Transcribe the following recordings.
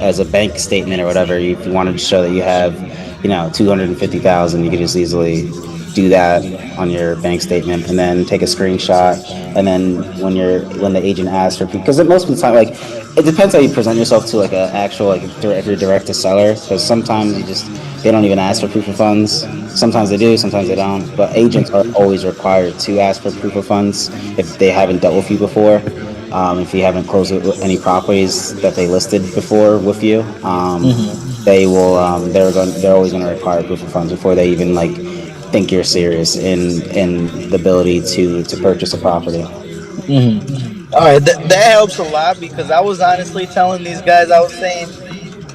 as a bank statement or whatever. If you wanted to show that you have, 250,000, you could just easily do that on your bank statement, and then take a screenshot. And then when the agent asks for, because most of the time, like, it depends how you present yourself to like a actual, like, if you're direct to seller, because sometimes they don't even ask for proof of funds. Sometimes they do, sometimes they don't. But agents are always required to ask for proof of funds if they haven't dealt with you before. If you haven't closed any properties that they listed before with you, they will. They're always going to require proof of funds before they even like think you're serious in the ability to purchase a property. All right, that helps a lot because I was honestly telling these guys, I was saying,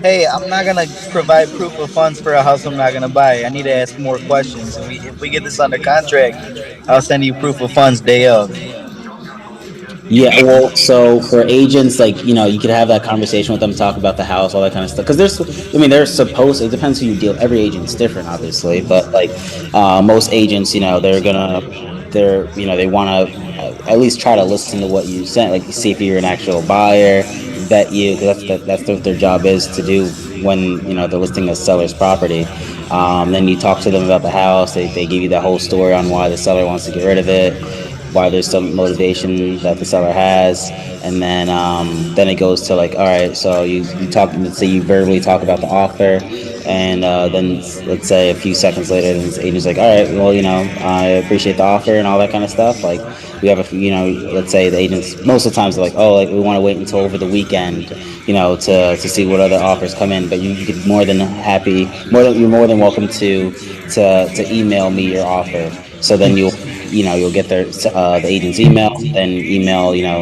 hey, I'm not gonna provide proof of funds for a house I'm not gonna buy. I need to ask more questions. And if we get this under contract, I'll send you proof of funds day of. Yeah, well, so for agents, like, you could have that conversation with them, talk about the house, all that kind of stuff. Because they're supposed. It depends who you deal. Every agent's different, obviously, but like, most agents, they want to at least try to listen to what you sent, like see if you're an actual buyer, vet you, because that's what their job is to do when they're listing a seller's property. Then you talk to them about the house. They give you the whole story on why the seller wants to get rid of it, why there's some motivation that the seller has, and then it goes to like, all right, so you talk, let's say you verbally talk about the offer, and then let's say a few seconds later, the agent's like, all right, well, I appreciate the offer and all that kind of stuff. Like, we have let's say the agents most of the times are like, oh, like, we want to wait until over the weekend, to see what other offers come in. But you could you're more than welcome to email me your offer. So then you'll get the agent's email, then email your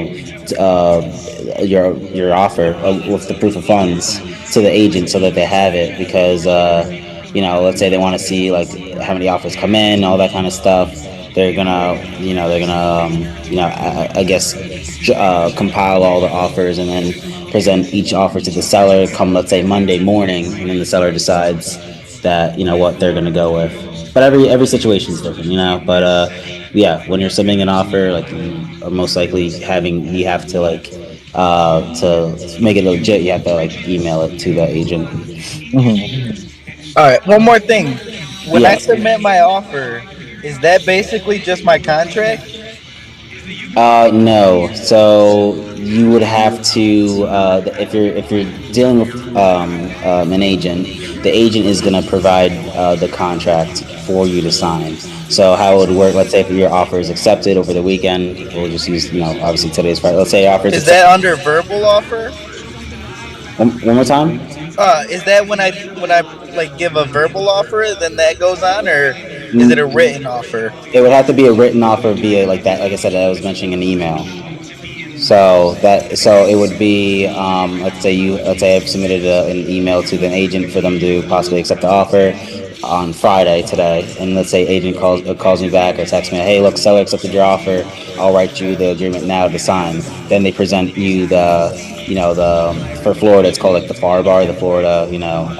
offer with the proof of funds to the agent so that they have it, because let's say they want to see like how many offers come in, all that kind of stuff. I guess compile all the offers and then present each offer to the seller come, let's say, Monday morning, and then the seller decides that what they're gonna go with. But every situation is different, but yeah, when you're submitting an offer, like, you are most likely you have to, like, to make it legit, you have to like email it to the agent. All right, one more thing. When I Yeah. submit my offer, is that basically just my contract? No. So you would have to, if you're dealing with an agent, the agent is going to provide the contract for you to sign. So how it would work? Let's say if your offer is accepted over the weekend, we'll just use, obviously today's Friday. Let's say your offer is Is accepted. that under verbal offer? One more time. Is that when I like give a verbal offer, then that goes on, or is it a written offer? It would have to be a written offer via, like that. Like I said, I was mentioning an email. So it would be, let's say I've submitted an email to the agent for them to possibly accept the offer on Friday today, and let's say agent calls me back or texts me, hey, look, seller accepted your offer. I'll write you the agreement now to sign. Then they present you for Florida, it's called like the FAR, the Florida,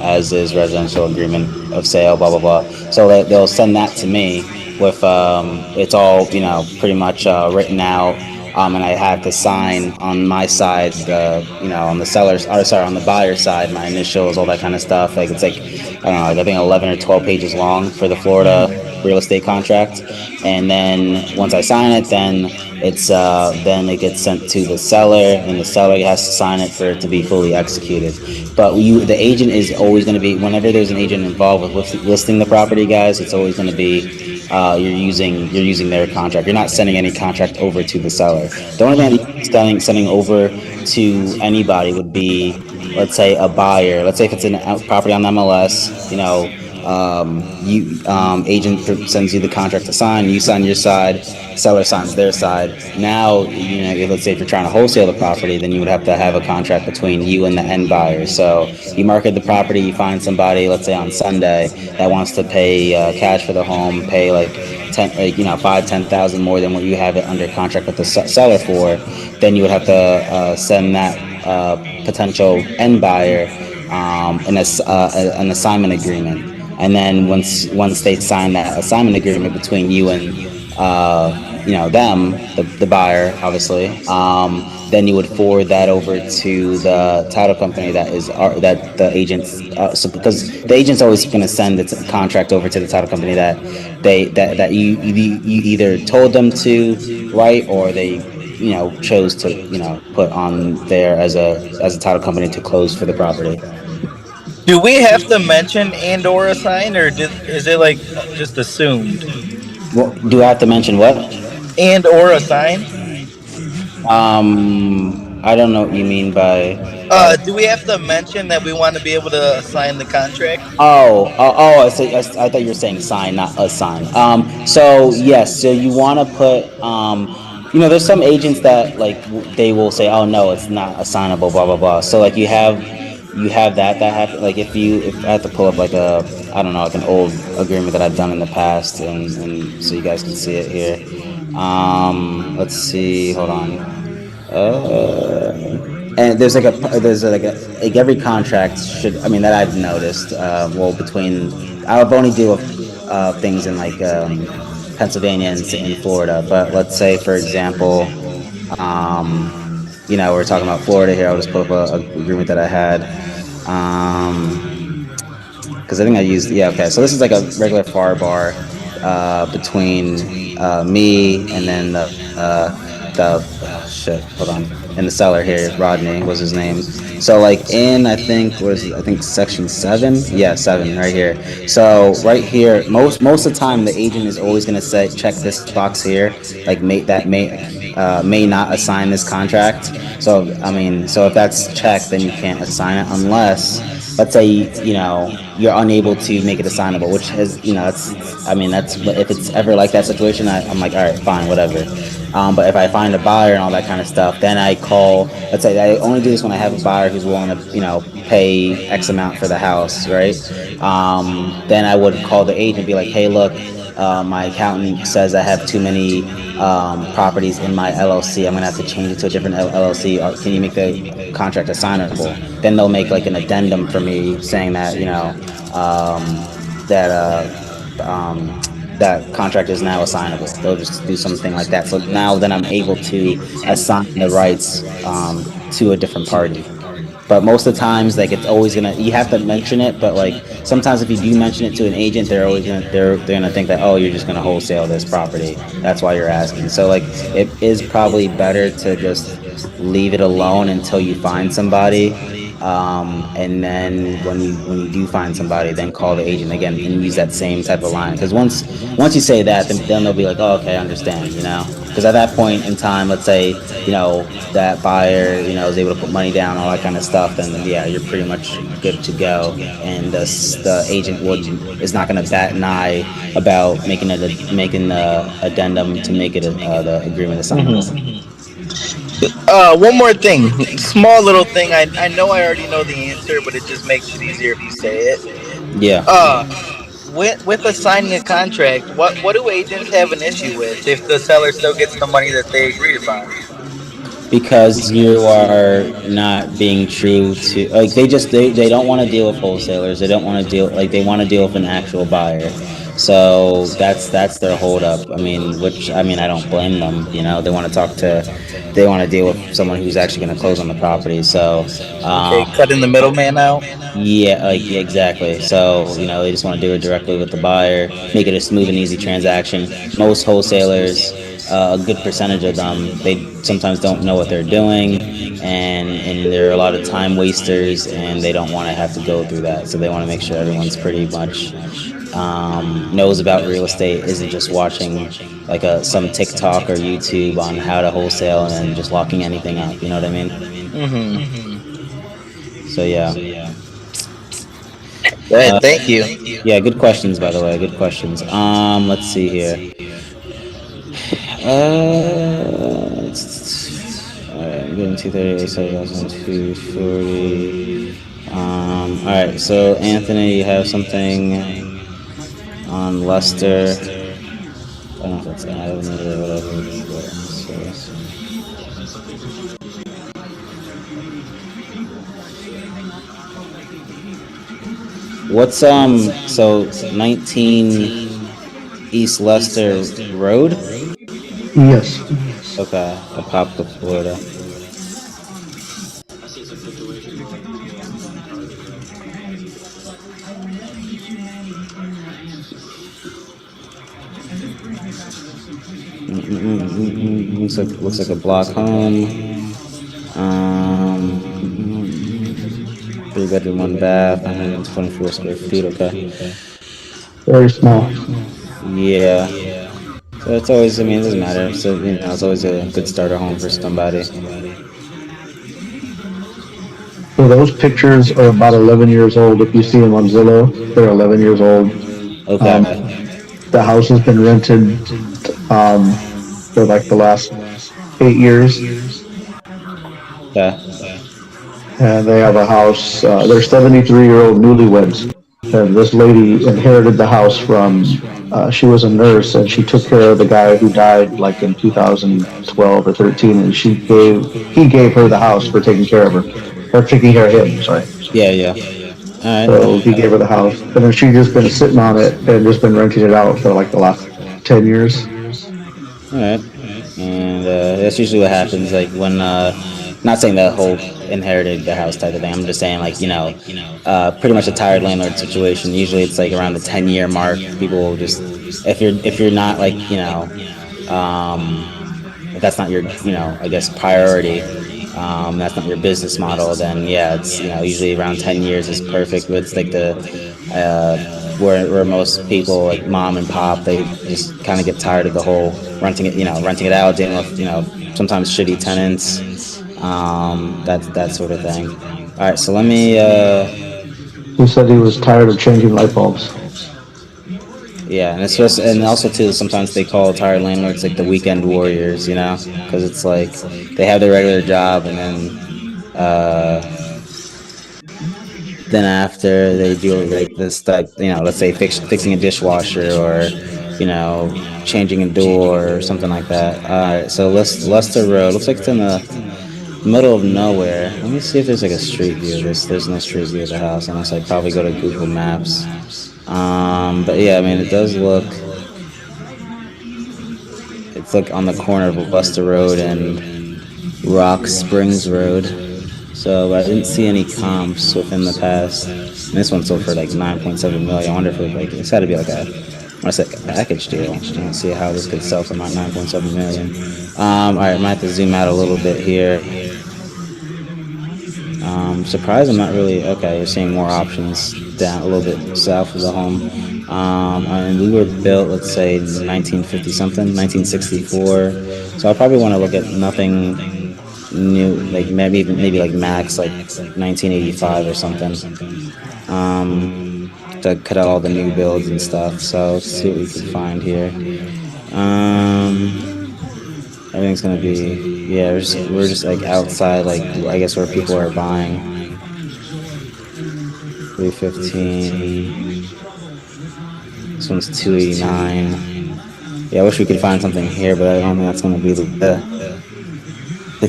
as is residential agreement of sale, blah blah blah. So they'll send that to me with, it's all, pretty much written out, and I have to sign on my side, on the seller's, or sorry, on the buyer's side, my initials, all that kind of stuff. Like, it's like, I don't know, like, I think 11 or 12 pages long for the Florida real estate contract. And then once I sign it, then it gets sent to the seller, and the seller has to sign it for it to be fully executed. But the agent is always going to be, whenever there's an agent involved with listing the property, guys, it's always going to be, you're using their contract. You're not sending any contract over to the seller. The only thing that you're sending over to anybody would be, let's say, a buyer. Let's say if it's a property on MLS, agent sends you the contract to sign. You sign your side. Seller signs their side. Now, let's say if you're trying to wholesale the property, then you would have to have a contract between you and the end buyer. So you market the property, you find somebody, let's say on Sunday, that wants to pay cash for the home, pay like 5,000-10,000 more than what you have it under contract with the seller for. Then you would have to send that potential end buyer an assignment agreement. And then once they sign that assignment agreement between you and them, the buyer, obviously. Then you would forward that over to the title company that the agents. So because the agent's always going to send the contract over to the title company that you either told them to write, or they chose to put on there as a title company to close for the property. Do we have to mention and or assign, or is it like just assumed? Well, do I have to mention what? And or assign? I don't know what you mean by. Do we have to mention that we want to be able to assign the contract? I thought you were saying sign, not assign. So yes, so you want to put, there's some agents that like they will say, oh no, it's not assignable, blah blah blah. So like you have that happen. Like if I have to pull up like I don't know, like an old agreement that I've done in the past, and so you guys can see it here. Let's see, hold on. And like every contract should, I mean, that I've noticed. Between I've only deal with things in like Pennsylvania and in Florida. But let's say, for example, we're talking about Florida here. I'll just pull up a agreement that I had. Because I think I used, yeah, okay. So this is like a regular FAR bar between me and then hold on, and the seller here, Rodney was his name. So like I think section 7, yeah, 7 right here. So right here, most of the time the agent is always going to say check this box here, like may not assign this contract. So I mean, so if that's checked, then you can't assign it unless, let's say, you're unable to make it assignable, which is, that's if it's ever like that situation, I'm like, all right, fine, whatever. But if I find a buyer and all that kind of stuff, then I call. Let's say I only do this when I have a buyer who's willing to, pay X amount for the house, right? Then I would call the agent and be like, hey, look, my accountant says I have too many properties in my LLC. I'm gonna have to change it to a different LLC. Can you make the contract assignable? Then they'll make like an addendum for me saying that that contract is now assignable. They'll just do something like that. So now then I'm able to assign the rights to a different party. But most of the times, like, it's always you have to mention it. But like sometimes if you do mention it to an agent, they're gonna think that, oh, you're just gonna wholesale this property. That's why you're asking. So like it is probably better to just leave it alone until you find somebody. And then when you do find somebody, then call the agent again and use that same type of line. Because once you say that, then they'll be like, oh, okay, I understand, Because at that point in time, let's say, that buyer, is able to put money down, all that kind of stuff, then yeah, you're pretty much good to go. And the agent is not going to bat an eye about making the addendum to make it the agreement assignment. One more thing, small little thing. I know I already know the answer, but it just makes it easier if you say it. Yeah. With assigning a contract, what do agents have an issue with if the seller still gets the money that they agreed upon? Because you are not being true to, like, they don't want to deal with wholesalers. They don't want to they want to deal with an actual buyer. So that's their holdup. I mean, I don't blame them. They want to deal with someone who's actually going to close on the property. So cutting the middleman out. Yeah, exactly. So they just want to do it directly with the buyer, make it a smooth and easy transaction. Most wholesalers, a good percentage of them, they sometimes don't know what they're doing, and there are a lot of time wasters, and they don't want to have to go through that. So they want to make sure everyone's pretty much knows about real estate, isn't just watching like some TikTok or YouTube on how to wholesale and then just locking anything up. You know what I mean? Mm-hmm. So yeah. Good, thank you. Yeah, good questions, by the way. Good questions. Let's see here. I'm getting 238, 240. All right. So Anthony, you have something on Lester. I don't know if that's Adam or whatever. What's so 19 East Lester Road? Yes. Okay, Apopka, Florida. Looks like a block home. 3 bedroom, 1 bath, 124 square feet. Okay. Very small. Yeah. So it's always, I mean, it doesn't matter. So, it's always a good starter home for somebody. So those pictures are about 11 years old. If you see them on Zillow, they're 11 years old. Okay. The house has been rented for like the last 8 years, Okay. and they have a house. They're 73-year-old newlyweds, and this lady inherited the house from. She was a nurse, and she took care of the guy who died like in 2012 or 13, and he gave her the house for taking care of her, or taking care of him. Sorry. Yeah, yeah. All So he right. gave her the house, and then she just been sitting on it and just been renting it out for like the last 10 years. All right. And that's usually what happens. Like when, not saying the whole inherited the house type of thing. I'm just saying like, pretty much a tired landlord situation. Usually it's like around the 10-year mark. People will just, if you're not like, if that's not your, I guess priority, that's not your business model, then yeah, it's, usually around 10 years is perfect. But it's like where most people like mom and pop, they just kind of get tired of the whole renting it out, dealing with, sometimes shitty tenants, that sort of thing. All right, so let me, He said he was tired of changing light bulbs. yeah, and it's just, and also too, sometimes they call tired landlords like the weekend warriors, because it's like they have their regular job, and then after they do like this, like, let's say fixing a dishwasher, or changing a door or something like that. All right, so Leicester Road looks like it's in the middle of nowhere. Let me see if there's like a street view. There's no street view of the house unless I probably go to Google Maps. But yeah, I mean, it does look. It's like on the corner of Leicester Road and Rock Springs Road. So I didn't see any comps within the past. And this one sold for like 9.7 million. I wonder if it's got to be like a package deal. I don't see how this could sell for about 9.7 million. All right, I might have to zoom out a little bit here. Surprised I'm not really, okay, you're seeing more options down a little bit south of the home. And we were built, let's say, 1950 something, 1964. So I probably want to look at nothing new, like maybe like max like 1985 or something. To cut out all the new builds and stuff. So let's see what we can find here. Everything's gonna be, yeah, we're just like outside, like I guess where people are buying. 315. This one's 289. Yeah, I wish we could find something here, but I don't think that's gonna be the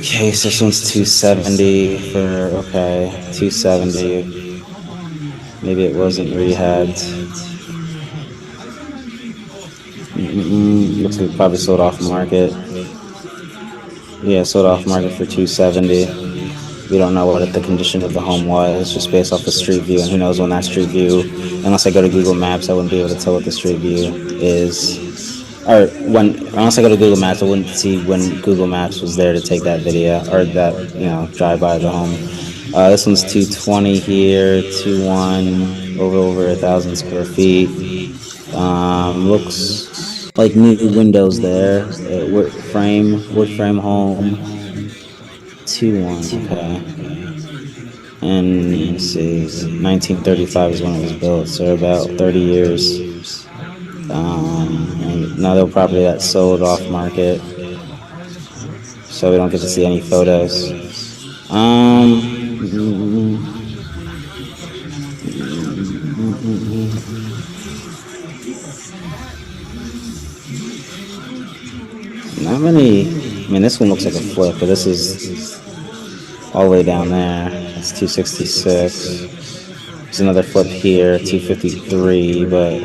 case. This one's 270 for, okay, 270. Maybe it wasn't rehabbed. Looks like it probably sold off market. Yeah, sold off market for 270. We don't know what the condition of the home was. It's just based off the street view, and who knows when that street view. Unless I go to Google Maps, I wouldn't be able to tell what the street view is. Or unless I go to Google Maps, I wouldn't see when Google Maps was there to take that video or that drive by the home. This one's 220 here, 21 over 1,000 square feet. Looks like new windows there. Wood frame home. 2-1, okay. And let's see, 1935 is when it was built, so about 30 years. Another property that sold off market, so we don't get to see any photos. Not many. I mean, this one looks like a flip, but this is all the way down there. It's 266. There's another flip here, 253, but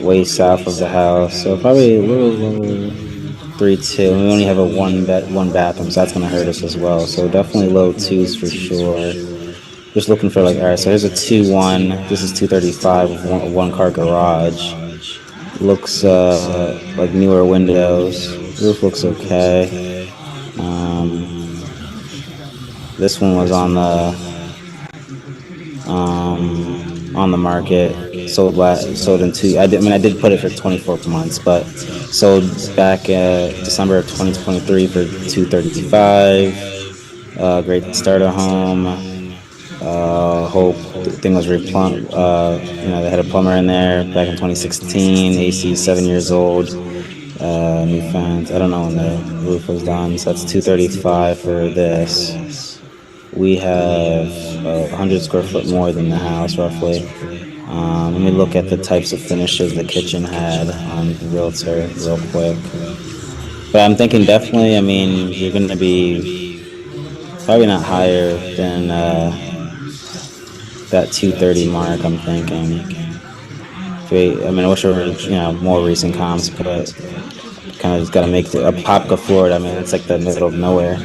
way south of the house. So probably a little 3.2. We only have a one bathroom, so that's gonna hurt us as well. So definitely low twos for sure. Just looking for like, all right. So here's a 2.1. This is 235 with one car garage. Looks like newer windows. Roof looks okay. This one was on the market. Sold in two. I did put it for 24 months, but sold back December of 2023 for 235. Great starter home. Whole thing was replumbed. They had a plumber in there back in 2016. AC 7 years old. New fans. I don't know when the roof was done, so that's 235 for this. We have 100 square foot more than the house, roughly. Let me look at the types of finishes the kitchen had on Realtor real quick. But I'm thinking definitely, you're going to be probably not higher than that 230 mark, I'm thinking. I wish there were, more recent comps, but kind of just got to make Apopka, Florida. It's like the middle of nowhere.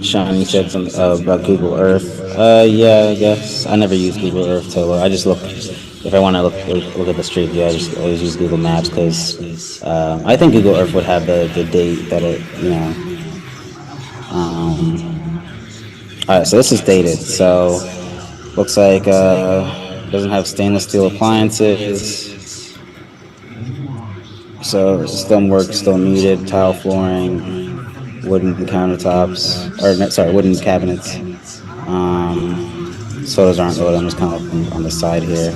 Sean, you said something about Google Earth. Yeah, I guess I never use Google Earth to look. I just look if I want to look at the street view. I just always use Google Maps because I think Google Earth would have the date that it, All right, so this is dated. So looks like doesn't have stainless steel appliances. So stonework still needed, tile flooring, wooden countertops, wooden cabinets. Sodas aren't loaded. I'm just kind of on the side here.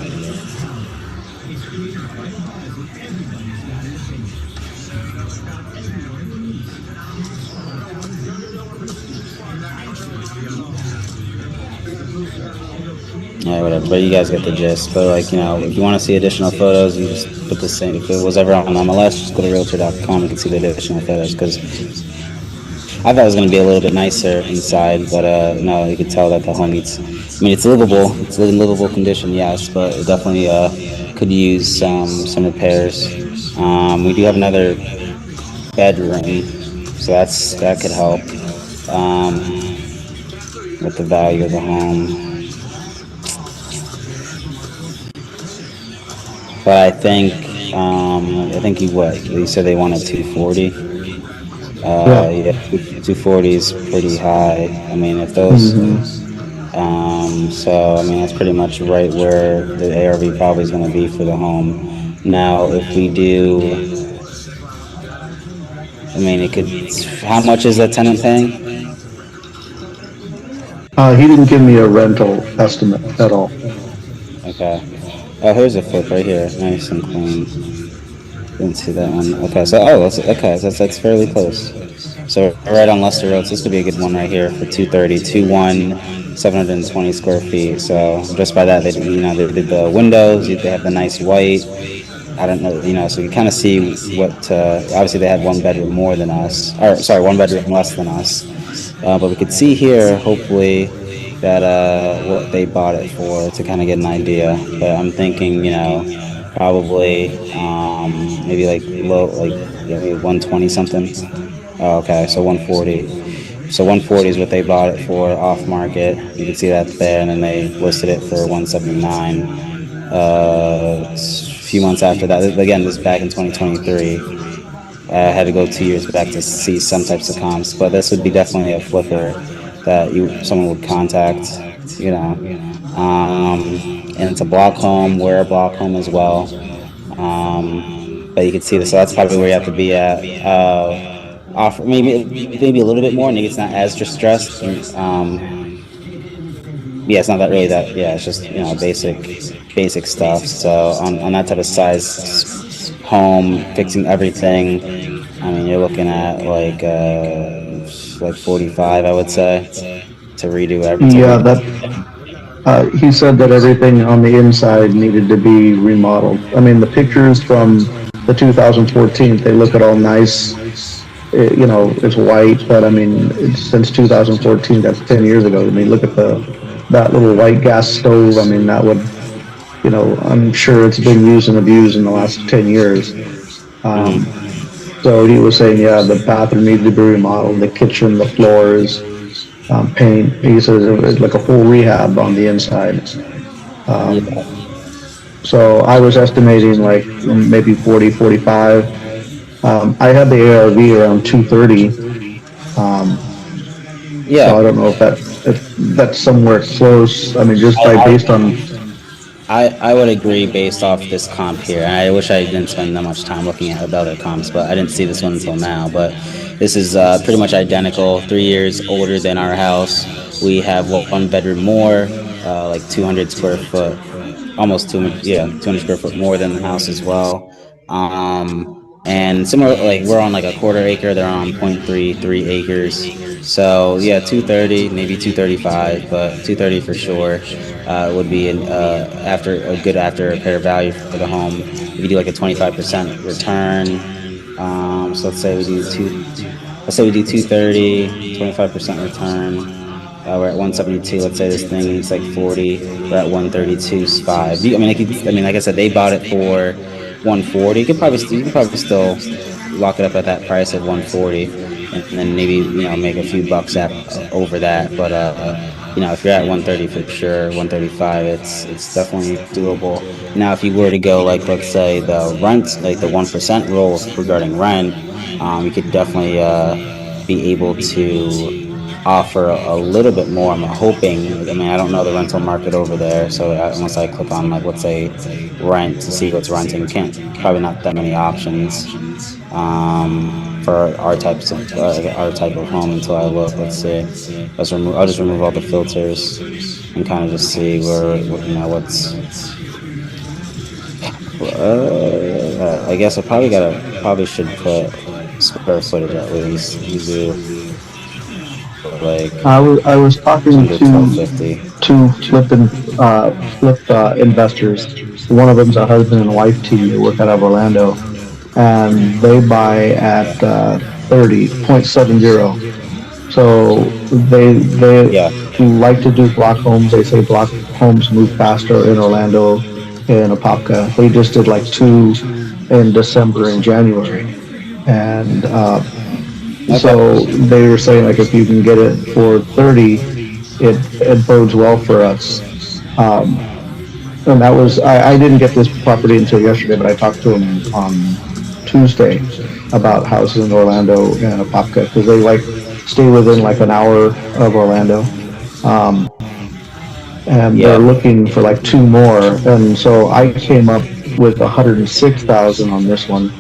Yeah, whatever. But you guys get the gist. But if you want to see additional photos, you just put the same. If it was ever on MLS, just go to Realtor.com. You can see the additional photos because I thought it was going to be a little bit nicer inside, but no, you could tell that the home needs. It's livable. It's in livable condition, yes, but it definitely could use some repairs. We do have another bedroom, so that could help with the value of the home. But I think you said they wanted 240. Yeah, 240 is pretty high. If those, that's pretty much right where the ARV probably is going to be for the home. Now, if we do, it could. How much is that tenant paying? He didn't give me a rental estimate at all. Okay. Oh, here's a flip right here. Nice and clean. Didn't see that one. Okay, so that's fairly close. So right on Leicester Road, so this could be a good one right here for 230, 2.1, 720 square feet. So just by that, they did the windows. They have the nice white. I don't know, so you kind of see what. Obviously, they had one bedroom more than us. Or sorry, one bedroom less than us. But we could see here, hopefully, that what they bought it for to kind of get an idea. But I'm thinking, probably maybe maybe 120 something. Oh, okay, so 140. So 140 is what they bought it for off market. You can see that there, and then they listed it for 179. A few months after that, again, this is back in 2023. I had to go 2 years back to see some types of comps, but this would be definitely a flipper that someone would contact, and it's a block home. We're a block home as well, but you can see this. So that's probably where you have to be at. Offer maybe a little bit more, and it's not as distressed. It's not that really that. Yeah, it's just basic stuff. So on that type of size home, fixing everything, you're looking at like 45, I would say, to redo everything. Yeah, he said that everything on the inside needed to be remodeled. The pictures from the 2014, they look at all nice, it's white, but I mean, it's since 2014. That's 10 years ago. I mean, look at that little white gas stove. I mean, that would, I'm sure it's been used and abused in the last 10 years. Um, Mm-hmm. so he was saying, yeah, the bathroom needs to be remodeled, the kitchen, the floors, paint. He says it's like a full rehab on the inside. Um, Yeah. so I was estimating like maybe 40, 45. I had the ARV around 230. Um, so Yeah. I don't know if that's somewhere close. I mean, just I, by I based on. I would agree based off this comp here. And I wish I didn't spend that much time looking at the other comps, but I didn't see this one until now. But this is pretty much identical, 3 years older than our house. We have one bedroom more, like 200 square foot, almost 200, yeah, 200 square foot more than the house as well. And similar, like we're on like a quarter acre, they're on 0.33 acres. So yeah, 230, maybe 235, but 230 for sure would be after a good after repair value for the home. If you do like a 25% return, so let's say we do 230, 25% return. We're at 172. Let's say this thing is like 40. We're at 132.5. I mean, like I said, they bought it for 140. You could probably still lock it up at that price of 140, and then maybe make a few bucks over that. But if you're at 130 for sure, 135, it's definitely doable. Now, if you were to go like let's say the rent, like the 1% rule regarding rent, you could definitely be able to offer a little bit more. I'm hoping. I mean, I don't know the rental market over there, so unless I click on like let's say rent to see what's renting, can't probably not that many options for our type of home until I look. Let's see. I'll just remove all the filters and kind of just see what's. I guess probably should put square footage at least. You do like I was talking under 1250. to flip investors. One of them's a husband and wife team. They work out of Orlando, and they buy at 30.70. So they Yeah. like to do block homes. They say block homes move faster in Orlando and Apopka. They just did like two in December and January, and so they were saying like if you can get it for 30, it bodes well for us. Um, and that was I didn't get this property until yesterday, but I talked to him on Tuesday about houses in Orlando and Apopka because they like stay within like an hour of Orlando. Um, and they're Yeah. looking for like two more, and so I came up with 106,000 on this one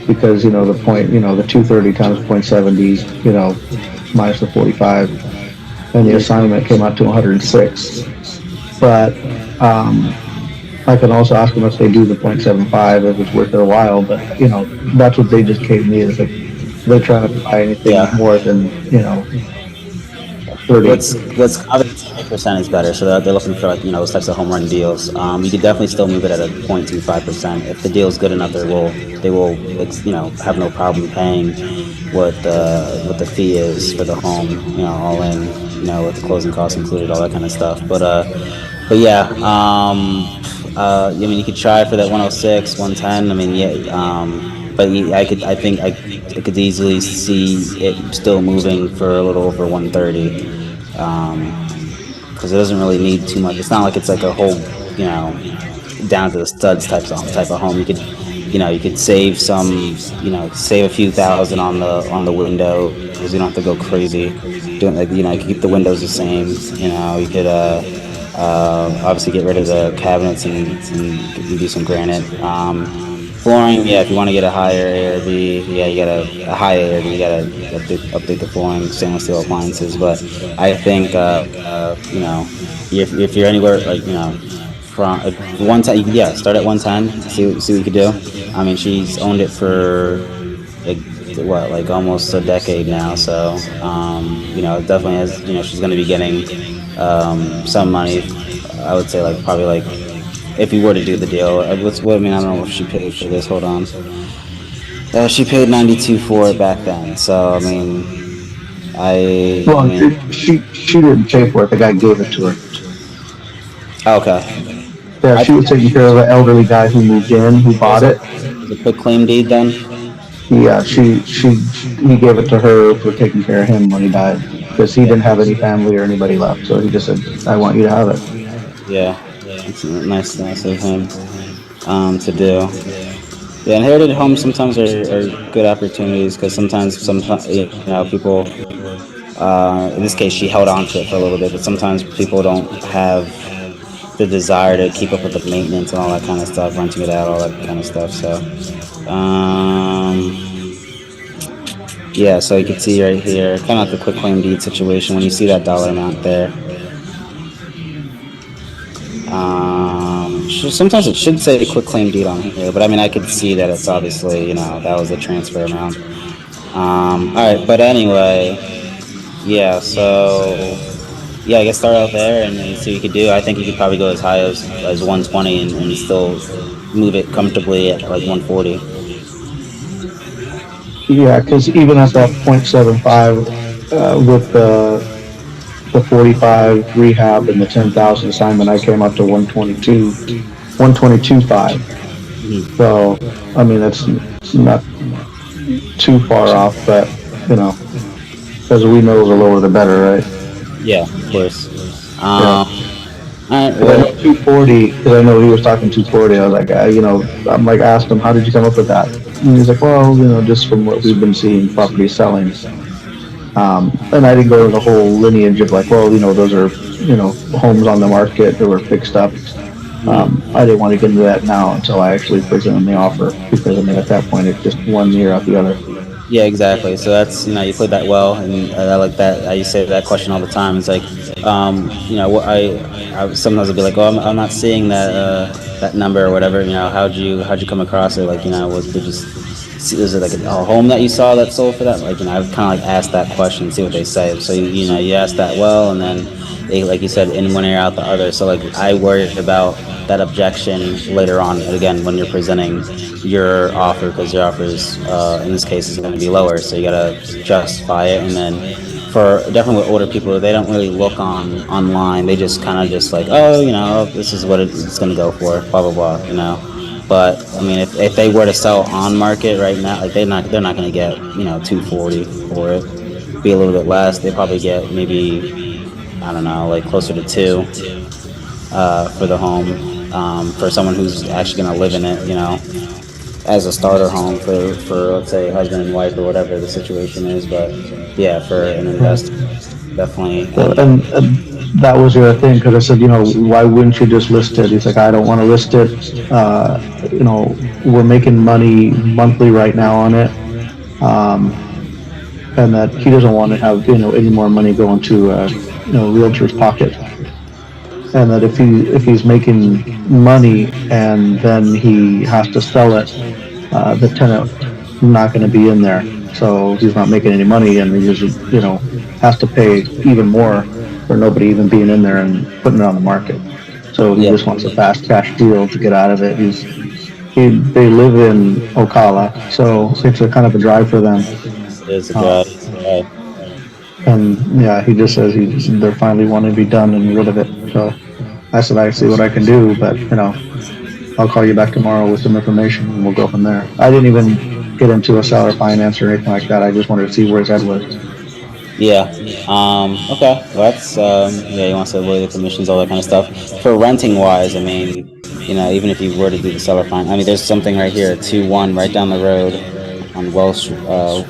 because the 230 times 0.70, minus the 45, and the assignment came out to 106. But I can also ask them if they do the 0.75 if it's worth their while. But that's what they just gave me is like they're trying to buy anything Yeah. more than 30. What's obviously 8% is better, so they're looking for like those types of home run deals. You could definitely still move it at a 0.25%. If the deal is good enough, they will have no problem paying what the fee is for the home, all in, with the closing costs included, all that kind of stuff. But yeah, I mean, you could try for that 106, 110. I mean, yeah, but I think I could easily see it still moving for a little over 130, because it doesn't really need too much. It's not like it's like a whole, down to the studs type of home. You could save save a few thousand on the window because you don't have to go crazy. Doing like you could keep the windows the same. You could obviously get rid of the cabinets and do some granite. Flooring, yeah, if you want to get a higher ARV, yeah, you got a high ARV, you got to update the flooring, stainless steel appliances. But I think, if you're anywhere like, from 110, yeah, start at 110, see what you could do. I mean, she's owned it for like almost a decade now, so it definitely has. She's going to be getting some money. I would say probably if you were to do the deal. I don't know if she paid for this. Hold on. She paid 92 for it back then. So I mean, I Well, mean, she didn't pay for it. The guy gave it to her. okay. Yeah, I she was taking care of an elderly guy who moved in, who bought it. the quick claim deed then. Yeah, he gave it to her for taking care of him when he died because he didn't have any family or anybody left. So he just said, "I want you to have it." Yeah, it's nice of him to do. Yeah, inherited homes sometimes are good opportunities because sometimes you know people. In this case, she held on to it for a little bit, but sometimes people don't have the desire to keep up with the maintenance and all that kind of stuff, renting it out, all that kind of stuff. So, um, yeah, so you can see right here, kind of like the quick claim deed situation. When you see that dollar amount there, sometimes it should say quick claim deed on here, but I mean, I could see that it's obviously, that was the transfer amount. All right, but anyway, yeah, so yeah, I guess start out there and see what you could do. I think you could probably go as high as 120 and still move it comfortably at like 140. Yeah, because even at that 0.75, with the 45 rehab and the 10,000 assignment, I came up to 122.5. Mhm. So, I mean, that's not too far off, but as we know, the lower the better, right? Yeah, of course. Yeah. All right, Because I know well, 240, because I know he was talking 240. I was like, I'm like, asked him, how did you come up with that? And he's like, well, just from what we've been seeing properties selling. And I didn't go into the whole lineage of like, well, those are, homes on the market that were fixed up. I didn't want to get into that now until I actually present him the offer because I mean, at that point, it's just one year out the other. yeah, exactly. So that's you played that well, and I like that. I used to say that question all the time. It's like, what I sometimes I'll be like, oh, I'm not seeing that number or whatever. How'd you come across it? Like, was it like a home that you saw that sold for that? Like, I've kind of like asked that question, see what they say. So you ask that well, and then they, like you said, in one ear out the other. So like I worried about that objection later on. Again, when you're presenting your offer, because your offer is in this case is going to be lower, so you got to justify it. And then for definitely with older people, they don't really look online. They just kind of just like, oh, this is what it's going to go for, blah blah blah. But I mean, if they were to sell on market right now, like they're not going to get 240 for it. Be a little bit less. They probably get maybe, I don't know, like closer to two for the home. For someone who's actually going to live in it, as a starter home for let's say husband and wife or whatever the situation is. But yeah, for an investor, definitely. So, and that was the other thing because I said, why wouldn't you just list it? He's like, I don't want to list it. We're making money monthly right now on it, and that he doesn't want to have any more money going to realtor's pocket. And that if he's making money and then he has to sell it, the tenant not going to be in there, so he's not making any money, and he just has to pay even more for nobody even being in there and putting it on the market. So he just wants a fast cash deal to get out of it. They live in Ocala, so it's a kind of a drive for them. It is a drive. And yeah, he just says they're finally wanting to be done and rid of it. So I said, I see what I can do, but I'll call you back tomorrow with some information and we'll go from there. I didn't even get into a seller finance or anything like that. I just wanted to see where his head was. Yeah. Okay. Well, that's you want to avoid the commissions, all that kind of stuff. For renting wise, I mean, even if you were to do the seller finance, I mean, there's something right here, 2-1, right down the road on Welsh Road.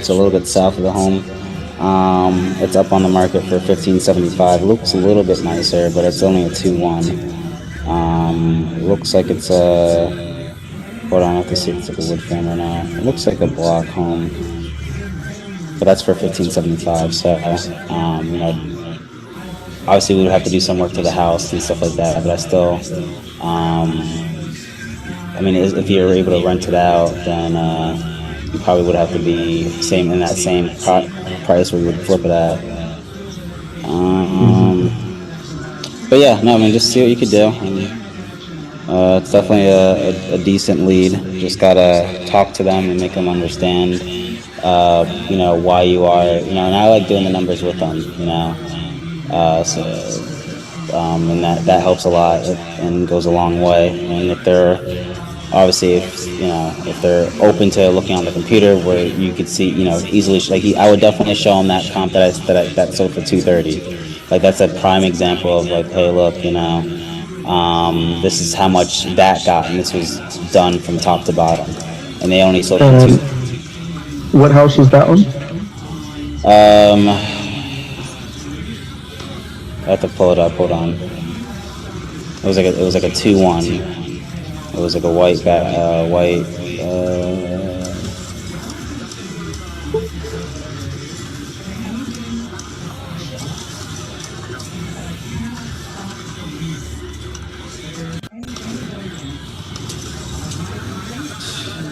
It's a little bit south of the home. It's up on the market for $15.75. Looks a little bit nicer, but it's only a 2-1. Looks like it's a. Hold on, I have to see if it's like a wood frame or not. It looks like a block home, but that's for $15.75. So, obviously we would have to do some work to the house and stuff like that. But I still, I mean, if you're able to rent it out, then you probably would have to be in that same price where you would flip it at. But yeah, no, I mean, just see what you could do. It's definitely a decent lead. Just gotta talk to them and make them understand, why you are, and I like doing the numbers with them, and that helps a lot and goes a long way. And if they're obviously, if they're open to looking on the computer where you could see, easily, I would definitely show them that comp that sold for 230. Like that's a prime example of like, hey, look, this is how much that got, and this was done from top to bottom, and they only sold for two. What house was that one? I have to pull it up. Hold on. It was like a 2-1. It was like a white.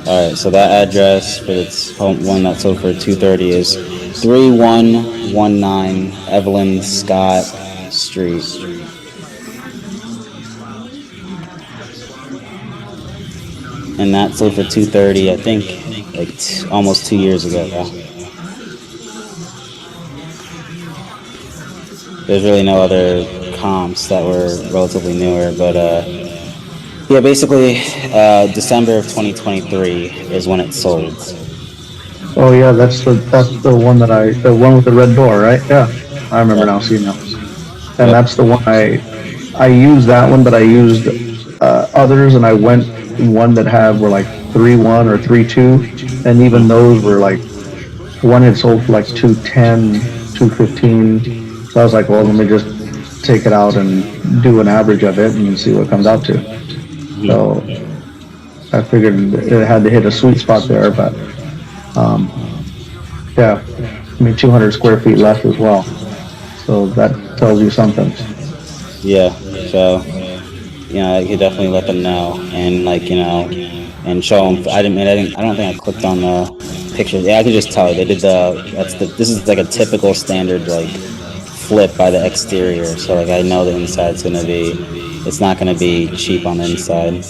All right, so that address for its one that sold for 230 is 3119 Evelyn Scott Street. And that sold for 230, I think, like almost 2 years ago. There's really no other comps that were relatively newer, but yeah, basically, December of 2023 is when it sold. Oh yeah, that's the one the one with the red door, right? Yeah, I remember now seeing that. And that's the one I used that one, but I used others, and I went one that were like 3-1 or 3-2, and even those were like one had sold for like 210, 215. So I was like, well, let me just take it out and do an average of it and see what it comes out to. So I figured it had to hit a sweet spot there, but yeah, I mean 200 square feet less as well. So that tells you something. Yeah, so you could definitely let them know and and show them. I don't think I clicked on the pictures. Yeah, I could just tell they did this is like a typical standard like flip by the exterior. So like I know the inside's it's not gonna be cheap on the inside.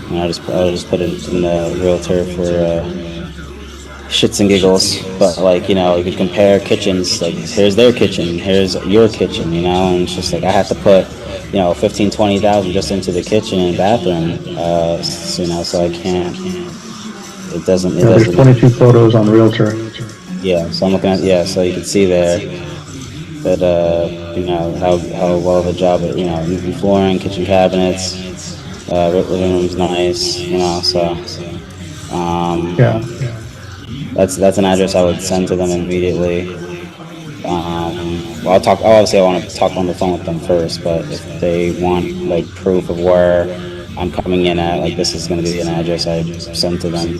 And I'll just put it in the realtor for shits and giggles. But you could compare kitchens. Like here's their kitchen, here's your kitchen, and it's just like I have to put 15,000-20,000 just into the kitchen and bathroom. So I can't. It doesn't. There's 22 photos on Realtor. Yeah, so I'm looking at so you can see there that how well of a job new flooring, kitchen cabinets, living room's nice, so yeah, that's an address I would send to them immediately. Well, obviously I want to talk on the phone with them first, but if they want like proof of where I'm coming in at, like this is going to be an address I send to them.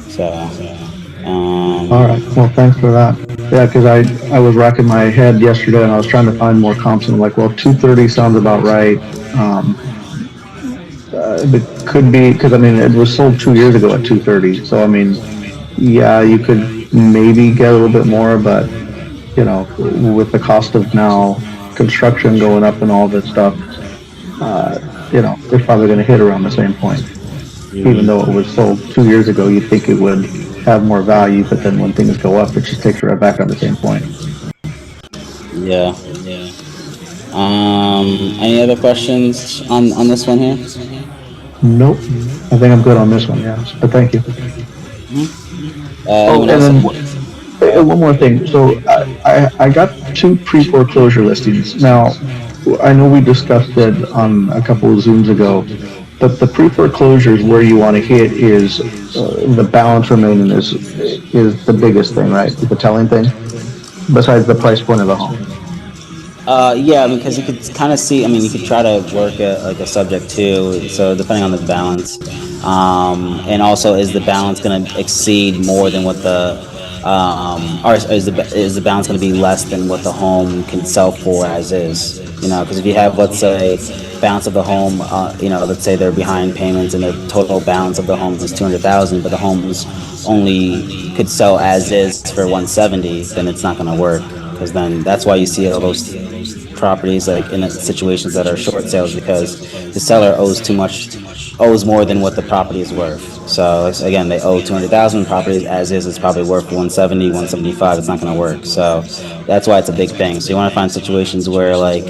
So all right, well thanks for that. Yeah, because I was racking my head yesterday and I was trying to find more comps, and I'm like, well, 230 sounds about right. It could be, because I mean it was sold 2 years ago at 230, so I mean yeah, you could maybe get a little bit more, but with the cost of now construction going up and all this stuff, they're probably going to hit around the same point. Mm-hmm. Even though it was sold 2 years ago, you'd think it would have more value, but then when things go up, it just takes you right back on the same point. Yeah. Any other questions on this one here? Nope. I think I'm good on this one, yeah. But thank you. And then one more thing. So I got 2 pre-foreclosure listings. Now, I know we discussed it on a couple of Zooms ago, but the pre-foreclosures where you want to hit is the balance remaining is the biggest thing, right? The telling thing, besides the price point of the home. Yeah, because you could kind of see. I mean, you could try to work a subject too. So depending on the balance, and also is the balance going to exceed more than what the or is the balance going to be less than what the home can sell for as is? Because if you have, let's say, balance of the home, let's say they're behind payments and the total balance of the home is 200,000, but the home's only could sell as is for 170, then it's not going to work. Because then that's why you see all those properties like in situations that are short sales because the seller owes too much, owes more than what the property is worth. So again, they owe 200,000. Property as is probably worth 170, 175. It's not going to work. So that's why it's a big thing. So you want to find situations where like,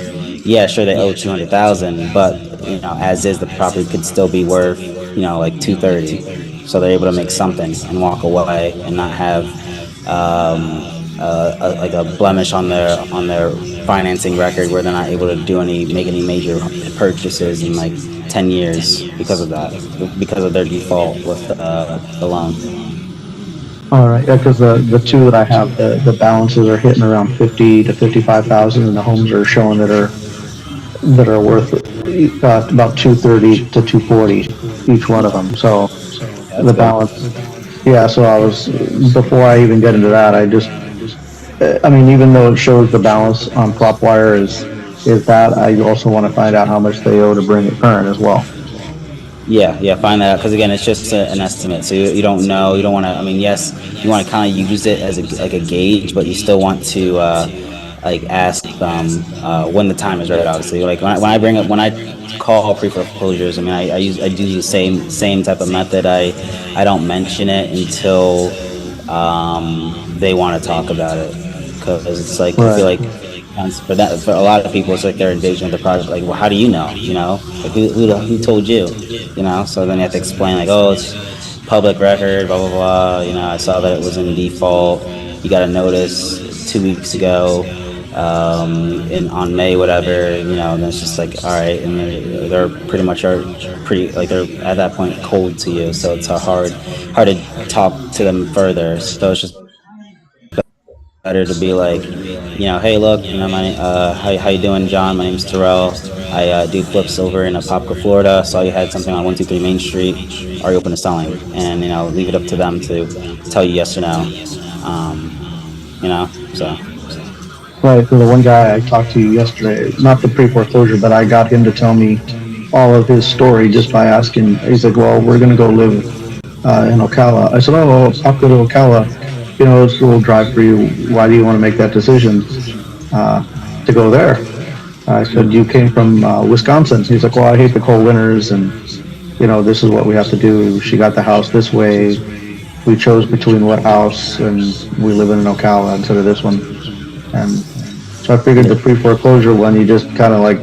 yeah, sure they owe 200,000, but as is the property could still be worth like 230. So they're able to make something and walk away and not have like a blemish on their financing record where they're not able to make any major purchases in like 10 years because of that, because of their default with the loan. All right, yeah, because the two that I have, the balances are hitting around 50 to 55,000, and the homes are showing that are worth about 230 to 240 each one of them. So That's the good. balance, yeah. So before I even get into that, I mean, even though it shows the balance on PropWire is that, I also want to find out how much they owe to bring it current as well. Yeah, find that out because again, it's just an estimate. So you don't know. You don't want to. I mean, yes, you want to kind of use it as a gauge, but you still want to like ask them when the time is right. Obviously, like when I call pre-foreclosures, I mean, I do the same type of method. I don't mention it until they want to talk about it because it's like I feel Right. like for a lot of people, it's like they're engaged with the project. Like, well, how do you know? Like who told you? So then you have to explain like, oh, it's public record, blah blah blah. I saw that it was in default. You got a notice 2 weeks ago, in on May whatever. And it's just like, all right, and they're pretty much like they're at that point cold to you, so it's hard to talk to them further. So it's just better to be like, hey, look, how you doing, John? My name's Terrell. I do flips over in Apopka, Florida. Saw you had something on 123 Main Street. Are you open to selling? And leave it up to them to tell you yes or no. So Right, so the one guy I talked to yesterday, not the pre-foreclosure, but I got him to tell me all of his story just by asking. He's like, well, we're going to go live in Ocala. I said, oh, I'll go to Ocala. It's a little drive for you. Why do you want to make that decision to go there? I said, you came from Wisconsin. He's like, well, I hate the cold winters, and, this is what we have to do. She got the house this way. We chose between what house, and we live in Ocala instead of this one. And so I figured the pre-foreclosure one, you just kind of like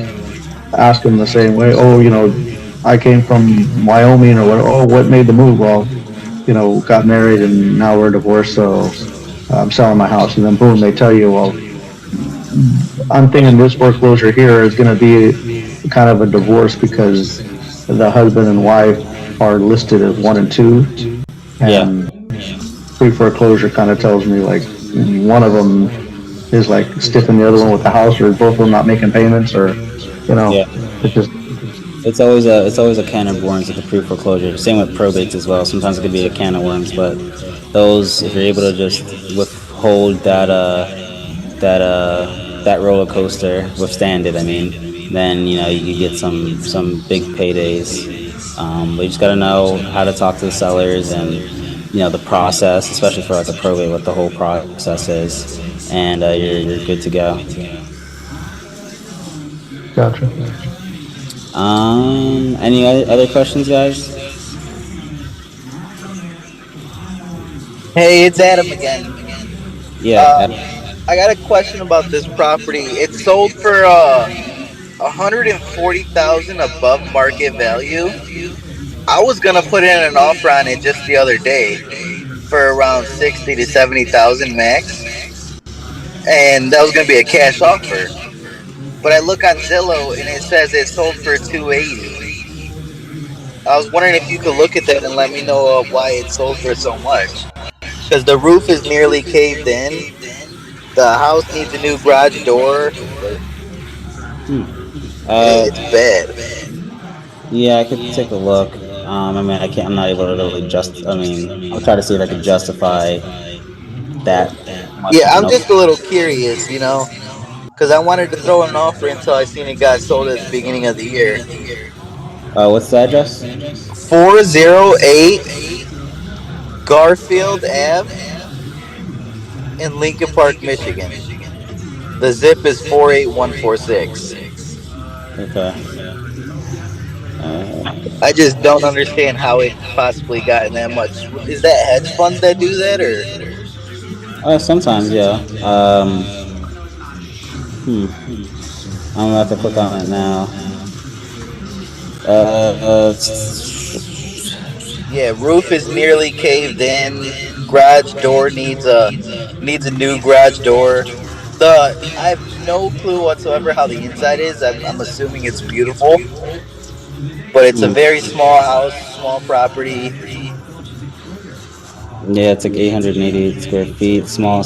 ask them the same way. Oh, I came from Wyoming or what? Oh, what made the move? Well, got married and now we're divorced, so I'm selling my house. And then boom, they tell you, well, I'm thinking this foreclosure here is going to be kind of a divorce because the husband and wife are listed as 1 and 2. And pre-foreclosure kind of tells me like one of them is like stiffing the other one with the house, or both of them not making payments, or yeah. it's just It's always a can of worms with the pre-foreclosure. Same with probates as well. Sometimes it could be a can of worms, but those, if you're able to just withhold that roller coaster, withstand it. I mean, then you get some big paydays. But you just gotta know how to talk to the sellers and the process, especially for like a probate, what the whole process is, and you're good to go. gotcha. Any other questions, guys? Hey, it's Adam again. Yeah. I got a question about this property. It's sold for 140,000 above market value. I was gonna put in an offer on it just the other day for around 60 to 70,000 max, and that was gonna be a cash offer. But I look on Zillow and it says it sold for 280. I was wondering if you could look at that and let me know why it sold for so much. Because the roof is nearly caved in. The house needs a new garage door. It's bad. Yeah, I could take a look. I mean, I'm not able to really I'll try to see if I can justify that. Yeah, I'm just a little curious, because I wanted to throw an offer until I seen it got sold at the beginning of the year. What's the address? 408 Garfield Ave in Lincoln Park, Michigan. The zip is 48146. Okay. Uh, I just don't understand how it possibly gotten that much. Is that hedge funds that do that, or sometimes, yeah. Hmm. I'm about to click on it now. yeah? Roof is nearly caved in. Garage door needs a new garage door. I have no clue whatsoever how the inside is. I'm assuming it's beautiful, but it's a very small house, small property. Yeah, it's like 888 square feet. Small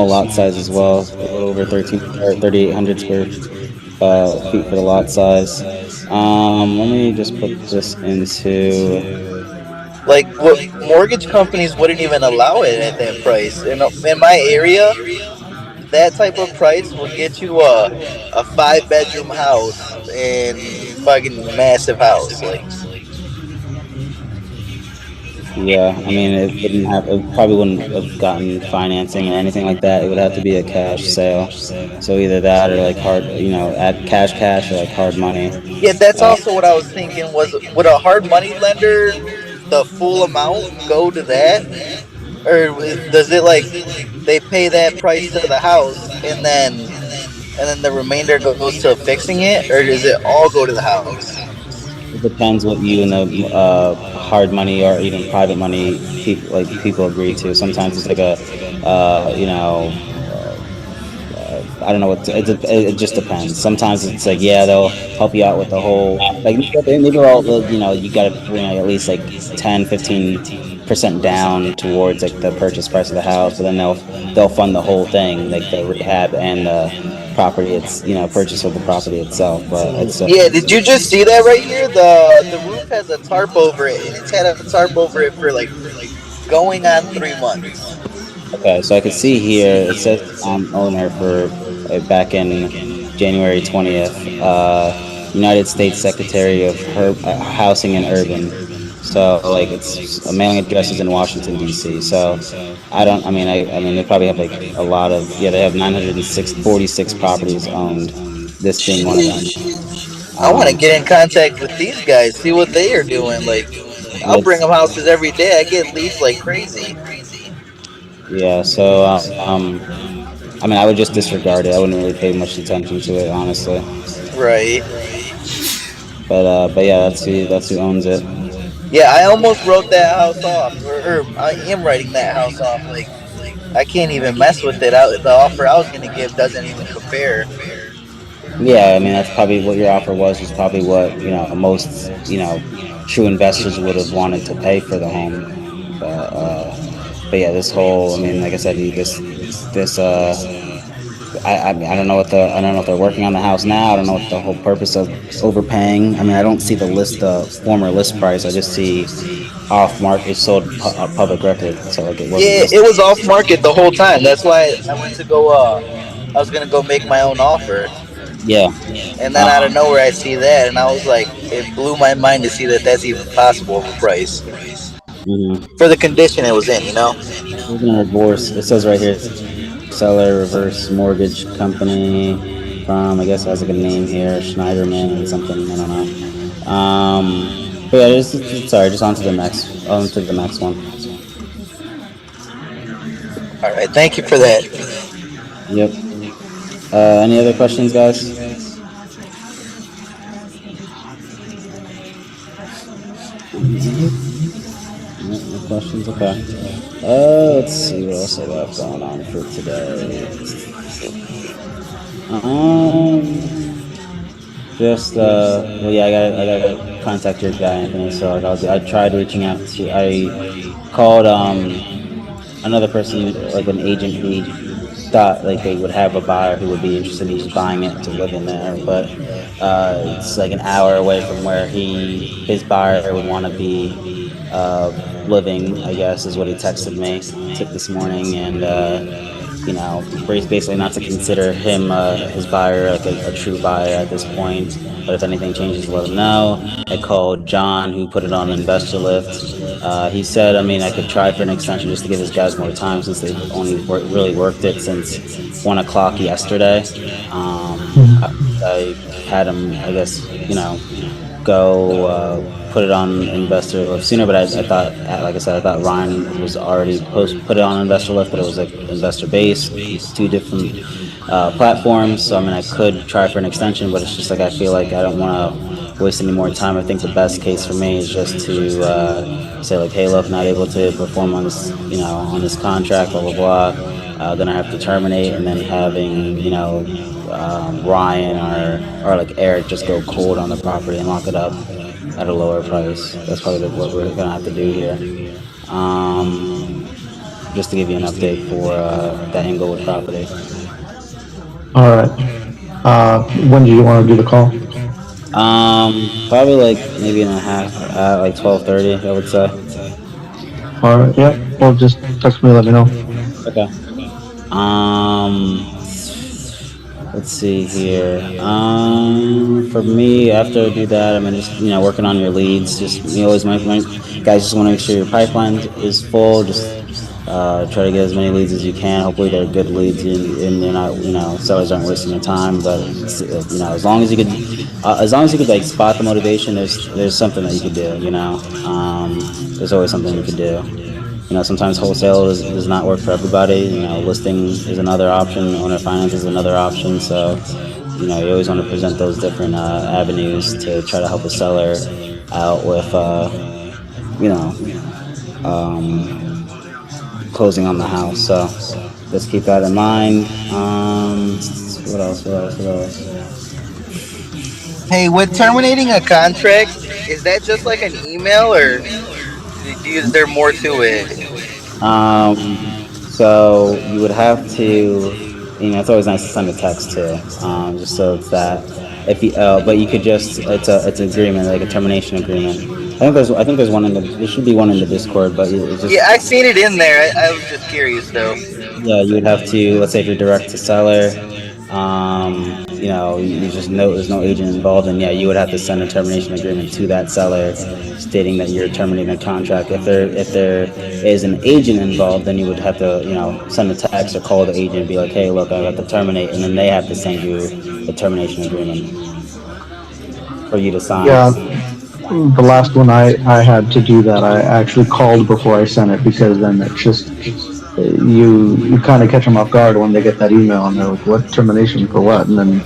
lot size as well. A little over 3,800 square feet for the lot size. Let me just put this into. Like what mortgage companies wouldn't even allow it at that price. In my area, that type of price will get you a 5 bedroom house and fucking massive house. Like Yeah, I mean, it probably wouldn't have gotten financing or anything like that. It would have to be a cash sale. So either that or like hard, at cash or like hard money. yeah, that's also what I was thinking. Was would a hard money lender the full amount go to that, or does it like they pay that price to the house and then the remainder goes to fixing it, or does it all go to the house? It depends what you and the hard money or even private money people agree to. Sometimes it's like a, I don't know it just depends. Sometimes it's like, yeah, they'll help you out with the whole, like, maybe all, you got to bring like at least like 10-15% down towards like the purchase price of the house, but then they'll fund the whole thing, like the rehab and the property, it's, purchase of the property itself. But it's Yeah, did you just see that right here? The roof has a tarp over it, and it's had a tarp over it for like going on 3 months. okay. So I can see here it says owner for back in January 20th, United States Secretary of Housing and Urban. So like it's a mailing address is in Washington D.C. So I mean they probably have like a lot of, yeah, they have 946 properties owned. This being one of them. I want to Um, get in contact with these guys, see what they are doing. Like, I'll bring them it's houses every day. I get leads like crazy. Yeah. So I mean I would just disregard it. I wouldn't really pay much attention to it, honestly. Right. But yeah, that's who owns it. Yeah, I almost wrote that house off, or I am writing that house off. Like, I can't even mess with it. The offer I was gonna give doesn't even compare. Yeah, I mean that's probably what your offer was probably what most true investors would have wanted to pay for the home. But yeah, this whole, I mean, like I said, this I mean I don't know if they're working on the house now. I don't know what the whole purpose of overpaying. I mean I don't see the former list price. I just see off market. It's sold public record, so like it wasn't Yeah, listed. it was off market the whole time. That's why I went to go. I was gonna go make my own offer, Yeah. and then out of nowhere I see that, and I was like, it blew my mind to see that that's even possible of a price Mm-hmm. for the condition it was in. You know. We're gonna divorce. It says right here, seller reverse mortgage company from, I guess it has like a name here, Schneiderman and something. I don't know. But yeah, sorry, just on to the next one. All right. Thank you for that. Yep. Any other questions, guys? No questions. Okay. Let's see what else I got going on for today. Just well, yeah, I gotta contact your guy, Anthony. So like, I tried reaching out to. I called another person, like an agent who thought like they would have a buyer who would be interested in just buying it to live in there, but it's like an hour away from where his buyer would want to be living, I guess is what he texted me this morning, and basically not to consider him his buyer, like a true buyer at this point. But if anything changes, let him know. I called John, who put it on Investor Lift. He said, I mean, I could try for an extension just to give his guys more time since they've only really worked it since 1 o'clock yesterday. I had him, I guess, go put it on Investor Lift sooner, but I thought, like I said, I thought Ryan was already put it on Investor Lift, but it was like Investor Base. It's two different platforms, so I mean, I could try for an extension, but it's just like I feel like I don't want to waste any more time. I think the best case for me is just to say like, hey, look, not able to perform on this, on this contract, blah blah blah. Then I have to terminate, and then having Ryan or like Eric just go cold on the property and lock it up at a lower price. That's probably what we're gonna have to do here. Just to give you an update for that Inglewood property. All right. When do you want to do the call? Probably like maybe in a half, like 12:30, I would say. All right. Yeah. Well, just text me. Let me know. Okay. Let's see here. For me, after I do that, I mean, just working on your leads. Just always, my guys, just want to make sure your pipeline is full. Just try to get as many leads as you can. Hopefully, they're good leads, and they're not, sellers aren't wasting your time. But as long as you could like spot the motivation, there's something that you could do. There's always something you could do. Sometimes wholesale does not work for everybody. Listing is another option. Owner finance is another option. So, you always want to present those different avenues to try to help a seller out with, closing on the house. So, let's keep that in mind. What else? Hey, with terminating a contract, is that just like an email, or is there more to it? So you would have to, it's always nice to send a text too, just so it's that if you, but you could just, it's an agreement, like a termination agreement. I think there's one there should be one in the Discord, but it's just. Yeah, I seen it in there. I was just curious though. Yeah, you would have to, let's say if you're direct to seller, you just know there's no agent involved, and yeah, you would have to send a termination agreement to that seller stating that you're terminating a contract. If there is an agent involved, then you would have to, send a text or call the agent and be like, hey, look, I have to terminate, and then they have to send you the termination agreement for you to sign. Yeah, the last one I had to do that. I actually called before I sent it, because then it's just you kind of catch them off guard when they get that email and they're like, what termination for what? And then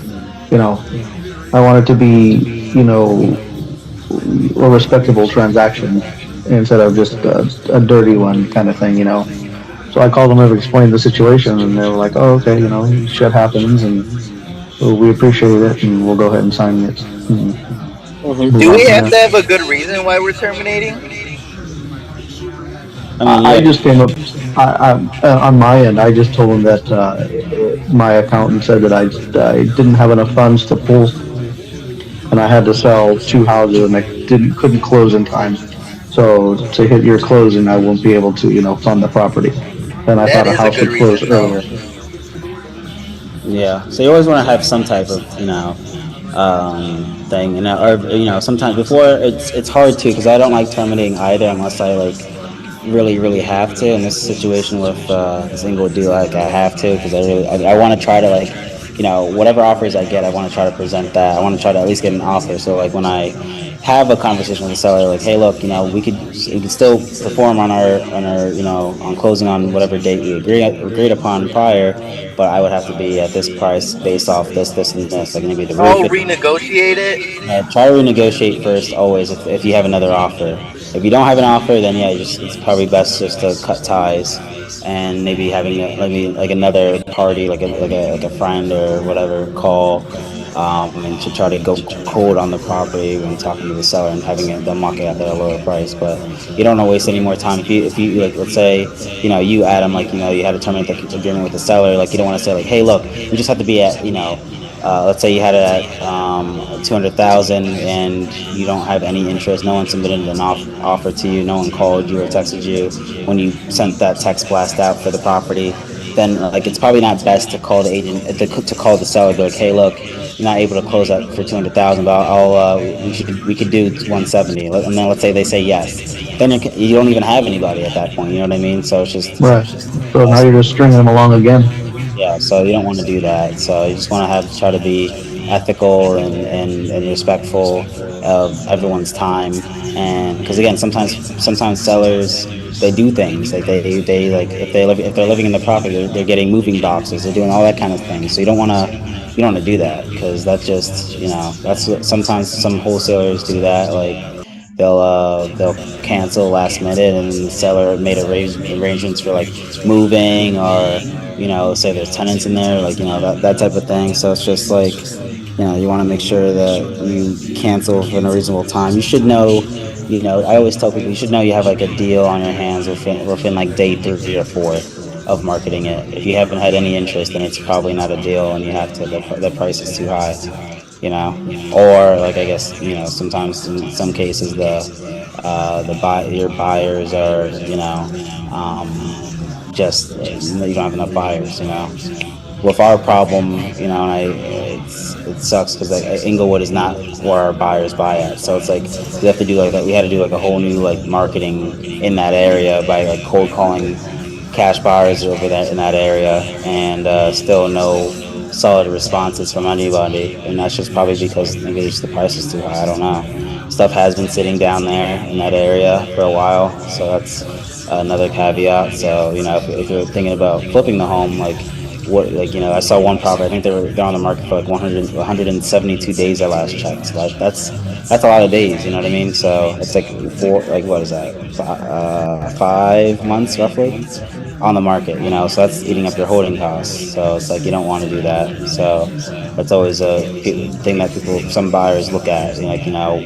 I want it to be a respectable transaction instead of just a dirty one kind of thing. So I called them and explained the situation, and they were like, oh, okay, shit happens, and we appreciate it, and we'll go ahead and sign it. Do we have to have a good reason why we're terminating? I just came up on my end. I just told them that my accountant said that I didn't have enough funds to pull, and I had to sell 2 houses, and I couldn't close in time. So to hit your closing, I won't be able to fund the property. Then I thought a house would close earlier. Yeah, so you always want to have some type of thing, or sometimes before it's hard to, because I don't like terminating either unless I like really have to. In this situation with this Inglewood deal, like I have to, because I want to try to like whatever offers I get, I want to try to present that. I want to try to at least get an offer. So like when I have a conversation with the seller, like, hey, look, we could still perform on our on closing on whatever date we agreed upon prior, but I would have to be at this price based off this and this. Like maybe the renegotiate it. Try to renegotiate first always if you have another offer. If you don't have an offer, then yeah, it's probably best just to cut ties and maybe having like another party, like a friend or whatever, call. And to try to go cold on the property when talking to the seller and having them mark it at a lower price. But you don't want to waste any more time. If you like, let's say, you Adam, like, you had to terminate the agreement with the seller. Like, you don't want to say like, hey, look, we just have to be at, let's say you had it at 200,000 and you don't have any interest. No one submitted an offer to you. No one called you or texted you when you sent that text blast out for the property. then like it's probably not best to call the agent to call the seller, be like, hey, look, you're not able to close that for 200,000, but we could do 170, and then let's say they say yes, then you don't even have anybody at that point. You know what I mean? So it's just Right. So now you're just stringing them along again. yeah, so you don't want to do that. So you just want to try to be ethical and respectful of everyone's time. And because again, sometimes sellers, they do things like they like if they're living in the property, they're getting moving boxes, they're doing all that kind of thing. So you don't want to do that, because that's just, that's what, sometimes some wholesalers do that. Like they'll cancel last minute, and the seller made arrangements for like moving, or say there's tenants in there, like that type of thing. So it's just like, you want to make sure that you cancel in a reasonable time. You should know, I always tell people, you should know you have like a deal on your hands within like day 3 or 4 of marketing it. If you haven't had any interest, then it's probably not a deal, and you have to, the price is too high. Or like, I guess, sometimes in some cases your buyers are, just, you don't have enough buyers. With our problem, it sucks because like Inglewood is not where our buyers buy at. So it's like we have to do like that. We had to do like a whole new like marketing in that area by like cold calling cash buyers over that in that area, and still no solid responses from anybody. And that's just probably because maybe the price is too high. I don't know. Stuff has been sitting down there in that area for a while, so that's another caveat. So if you're thinking about flipping the home, like I saw one property, I think they're on the market for like 172 days I last checked. So that's a lot of days, you know what I mean? So it's like what is that, 5 months roughly on the market, so that's eating up your holding costs. So it's like you don't want to do that. So that's always a thing that some buyers look at,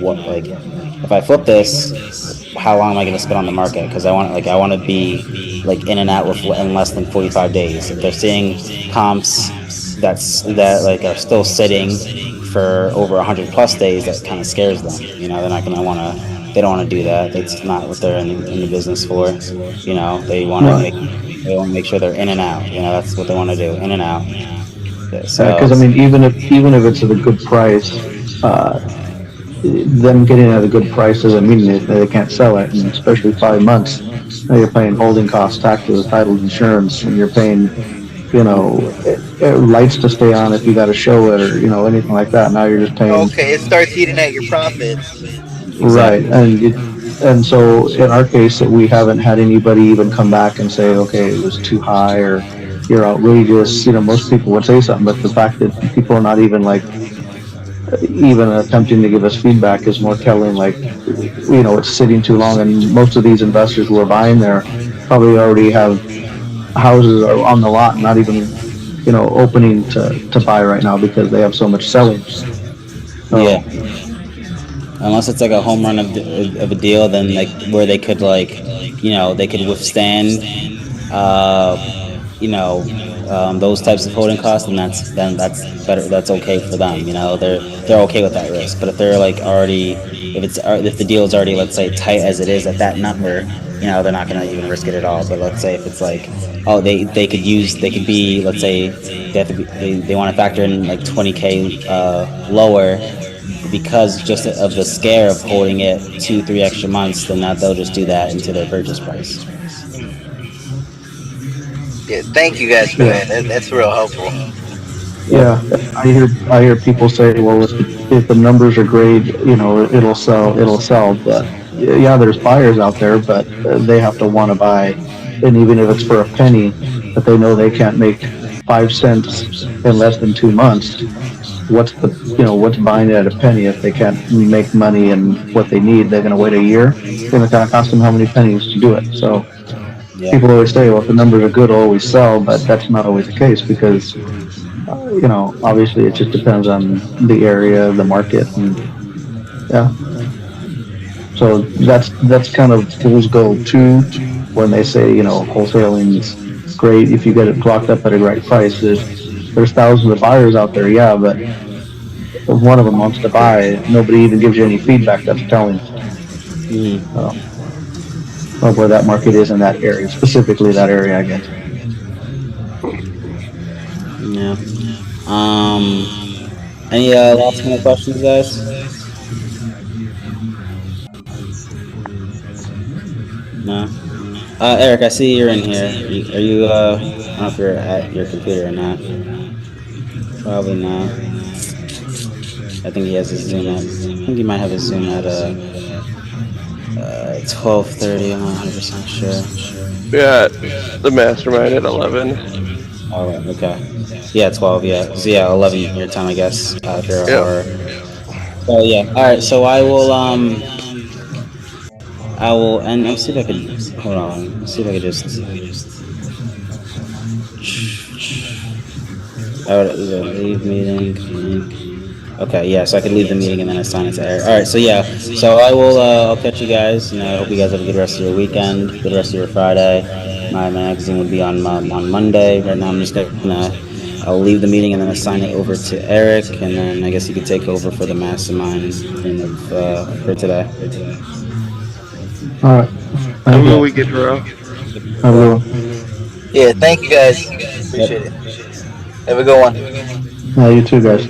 what, like, if I flip this, how long am I going to spend on the market? Because I want to be like in and out in less than 45 days. If they're seeing comps that like are still sitting for over 100 plus days, that kind of scares them. They're not going to want to. They don't want to do that. That's not what they're in the business for. They want to make sure they're in and out. That's what they want to do, in and out. Yeah, so, because I mean, even if it's at a good price, them getting at a good price doesn't mean that they can't sell it, and especially 5 months. Now you're paying holding costs, taxes, title, insurance, and you're paying, lights to stay on if you got to show it, or anything like that. Now you're just paying. Okay, it starts eating at your profits. Right, and so in our case, we haven't had anybody even come back and say, okay, it was too high, or you're outrageous. Most people would say something, but the fact that people are not even attempting to give us feedback is more telling. Like, it's sitting too long, and most of these investors who are buying there probably already have houses on the lot, not even opening to buy right now because they have so much selling. So, yeah. Unless it's like a home run of a deal, then like where they could they could withstand those types of holding costs, and that's better. That's okay for them. They're okay with that risk. But if they're like already, if the deal is already, let's say, tight as it is at that number, they're not going to even risk it at all. But let's say if it's like, they could be, let's say they want to factor in like 20K lower, because just of the scare of holding it 2-3 extra months, then they'll just do that into their purchase price. Yeah, thank you guys for that. That's real helpful. Yeah, I hear people say, well, if the numbers are great, it'll sell. But yeah, there's buyers out there, but they have to want to buy, and even if it's for a penny, but they know they can't make 5 cents in less than 2 months. What's buying it at a penny if they can't make money and what they need? They're going to wait a year. It's going to cost them how many pennies to do it. So yeah. People always say, well, if the numbers are good, it'll always sell, but that's not always the case because, obviously it just depends on the area, the market, and yeah. So that's kind of fool's gold too when they say, wholesaling is great if you get it locked up at a right price. There's thousands of buyers out there, yeah, but if one of them wants to buy, nobody even gives you any feedback. That's telling. Of where that market is in that area, specifically that area, I guess. Yeah. Any last minute questions, guys? No. Eric, I see you're in here. Are you? I don't know if you're at your computer or not. Probably not. I think he has his Zoom at. I think he might have his Zoom at 12:30. I'm not 100% sure. Yeah, the mastermind at 11. Oh, okay. Yeah, 12. Yeah. So yeah, 11 your time, I guess. After Yep. our. Oh yeah. All right. So I will. And I'll see if I could. Hold on. Let's see if I could just. I would either leave meeting. Okay, yeah, so I could leave the meeting and then assign it to Eric. All right, so yeah, so I will. I'll catch you guys. I hope you guys have a good rest of your weekend, good rest of your Friday. My magazine will be on Monday. Right now, I'm just gonna. I'll leave the meeting and then assign it over to Eric, and then I guess you could take over for the mastermind thing for today. All right. Have a good weekend, bro. Have a good one. Yeah, thank you guys. Appreciate it. Have a good one. You too, guys.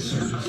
I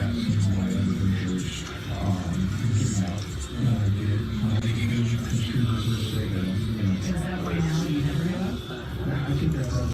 think